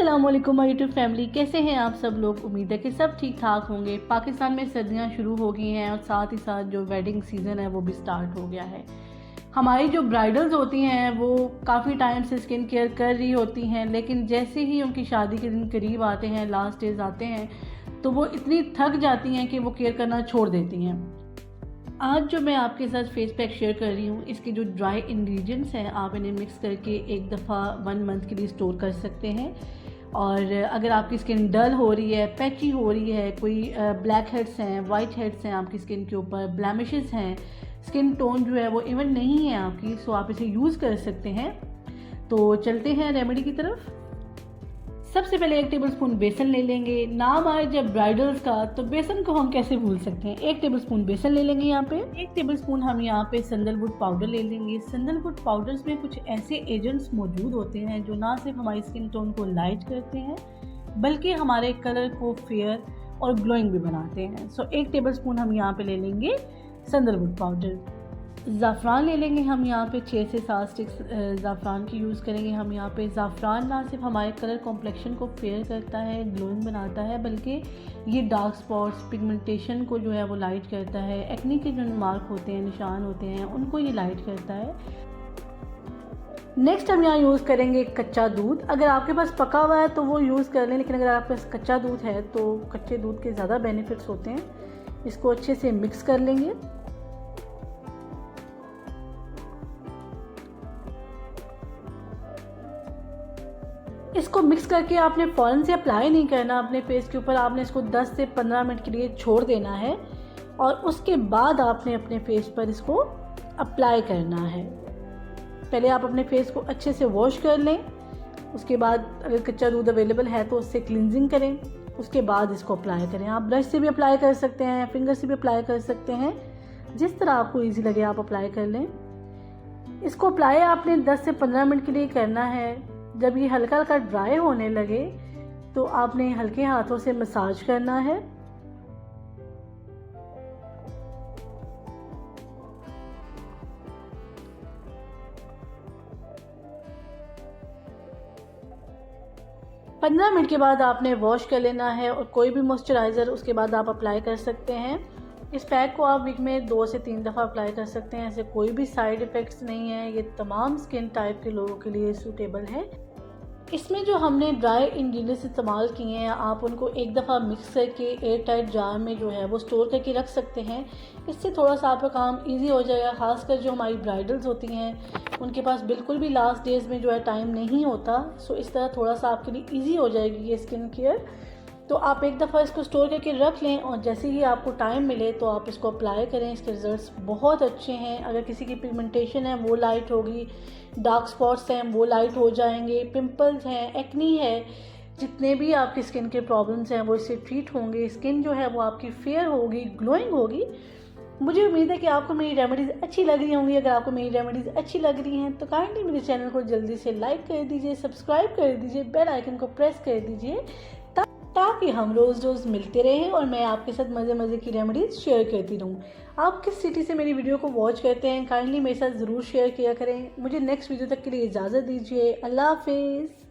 अस्सलामुअलैकुम my YouTube family, कैसे हैं आप सब लोग। उम्मीद है कि सब ठीक ठाक होंगे। पाकिस्तान में सर्दियां शुरू हो गई हैं और साथ ही साथ जो वेडिंग सीज़न है वो भी स्टार्ट हो गया है। हमारी जो ब्राइडल्स होती हैं वो काफ़ी टाइम से स्किन केयर कर रही होती हैं, लेकिन जैसे ही उनकी शादी के दिन करीब आते हैं, लास्ट डेज आते हैं, तो वो इतनी थक जाती हैं कि वो केयर करना छोड़ देती हैं। आज जो मैं आपके साथ फेस पैक शेयर कर रही हूँ, इसके जो ड्राई इंग्रेडिएंट्स हैं आप इन्हें मिक्स करके एक दफ़ा 1 मंथ के लिए स्टोर कर सकते हैं। और अगर आपकी स्किन डल हो रही है, पैची हो रही है, कोई ब्लैक हेड्स हैं, वाइट हेड्स हैं आपकी स्किन के ऊपर, ब्लैमिशेस हैं, स्किन टोन जो है वो इवन नहीं है आपकी, सो आप इसे यूज़ कर सकते हैं। तो चलते हैं रेमेडी की तरफ। सबसे पहले 1 टेबलस्पून बेसन ले लेंगे। नाम आए जब ब्राइडल्स का तो बेसन को हम कैसे भूल सकते हैं। 1 टेबलस्पून बेसन ले लेंगे। यहाँ पे 1 टेबलस्पून हम यहाँ पे सैंडलवुड पाउडर ले लेंगे। सैंडलवुड पाउडर्स में कुछ ऐसे एजेंट्स मौजूद होते हैं जो ना सिर्फ हमारी स्किन टोन को लाइट करते हैं बल्कि हमारे कलर को फेयर और ग्लोइंग भी बनाते हैं। सो 1 टेबलस्पून हम यहाँ पे ले लेंगे सैंडलवुड पाउडर। ज़ाफ़रान ले लेंगे हम यहाँ पे 6 से 7 स्टिक्स ज़ाफ़रान की यूज़ करेंगे हम यहाँ पे। ज़ाफ़रान ना सिर्फ हमारे कलर कॉम्प्लेक्शन को फेयर करता है, ग्लोइंग बनाता है, बल्कि ये डार्क स्पॉट्स, पिगमेंटेशन को जो है वो लाइट करता है। एक्ने के जो मार्क होते हैं, निशान होते हैं, उनको ये लाइट करता है। नेक्स्ट हम यहाँ यूज़ करेंगे कच्चा दूध। अगर आपके पास पका हुआ है तो वो यूज़ कर लें, लेकिन अगर आपके पास कच्चा दूध है तो कच्चे दूध के ज़्यादा बेनिफिट्स होते हैं। इसको अच्छे से मिक्स कर लेंगे। इसको मिक्स करके आपने फ़ौरन से अप्लाई नहीं करना अपने फेस के ऊपर। आपने इसको 10 से 15 मिनट के लिए छोड़ देना है और उसके बाद आपने अपने फेस पर इसको अप्लाई करना है। पहले आप अपने फेस को अच्छे से वॉश कर लें। उसके बाद अगर कच्चा दूध अवेलेबल है तो उससे क्लिनजिंग करें। उसके बाद इसको अप्लाई करें। आप ब्रश से भी अप्लाई कर सकते हैं, फिंगर से भी अप्लाई कर सकते हैं, जिस तरह आपको ईजी लगे आप अप्लाई कर लें। इसको अप्लाई आपने 10 से 15 मिनट के लिए करना है। जब ये हल्का हल्का ड्राई होने लगे तो आपने हल्के हाथों से मसाज करना है। पंद्रह मिनट के बाद आपने वॉश कर लेना है और कोई भी मॉइस्चराइज़र उसके बाद आप अप्लाई कर सकते हैं। इस पैक को आप वीक में 2 से 3 दफ़ा अप्लाई कर सकते हैं। ऐसे कोई भी साइड इफ़ेक्ट्स नहीं है। ये तमाम स्किन टाइप के लोगों के लिए सूटेबल है। इसमें जो हमने ड्राई इंग्रेडिएंट्स इस्तेमाल किए हैं आप उनको एक दफ़ा मिक्स करके एयर टाइट जार में जो है वो स्टोर करके रख सकते हैं। इससे थोड़ा सा आपका काम इजी हो जाएगा। खासकर जो हमारी ब्राइडल्स होती हैं उनके पास बिल्कुल भी लास्ट डेज में जो है टाइम नहीं होता। सो इस तरह थोड़ा सा आपके लिए ईजी हो जाएगी ये स्किन केयर। तो आप एक दफ़ा इसको स्टोर करके रख लें और जैसे ही आपको टाइम मिले तो आप इसको अप्लाई करें। इसके रिज़ल्ट्स बहुत अच्छे हैं। अगर किसी की पिगमेंटेशन है वो लाइट होगी, डार्क स्पॉट्स हैं वो लाइट हो जाएंगे, पिंपल्स हैं, एक्नी है, जितने भी आपकी स्किन के प्रॉब्लम्स हैं वो इससे ट्रीट होंगे। स्किन जो है वो आपकी फेयर होगी, ग्लोइंग होगी। मुझे उम्मीद है कि आपको मेरी रेमेडीज़ अच्छी लग रही होंगी। अगर आपको मेरी रेमेडीज़ अच्छी लग रही हैं तो काइंडली मेरे चैनल को जल्दी से लाइक कर दीजिए, सब्सक्राइब कर दीजिए, बेल आइकन को प्रेस कर दीजिए ताकि हम रोज़ मिलते रहें और मैं आपके साथ मज़े की रेमेडीज़ शेयर करती रहूँ। आप किस सिटी से मेरी वीडियो को वॉच करते हैं काइंडली मेरे साथ ज़रूर शेयर किया करें। मुझे नेक्स्ट वीडियो तक के लिए इजाज़त दीजिए। अल्लाह हाफिज़।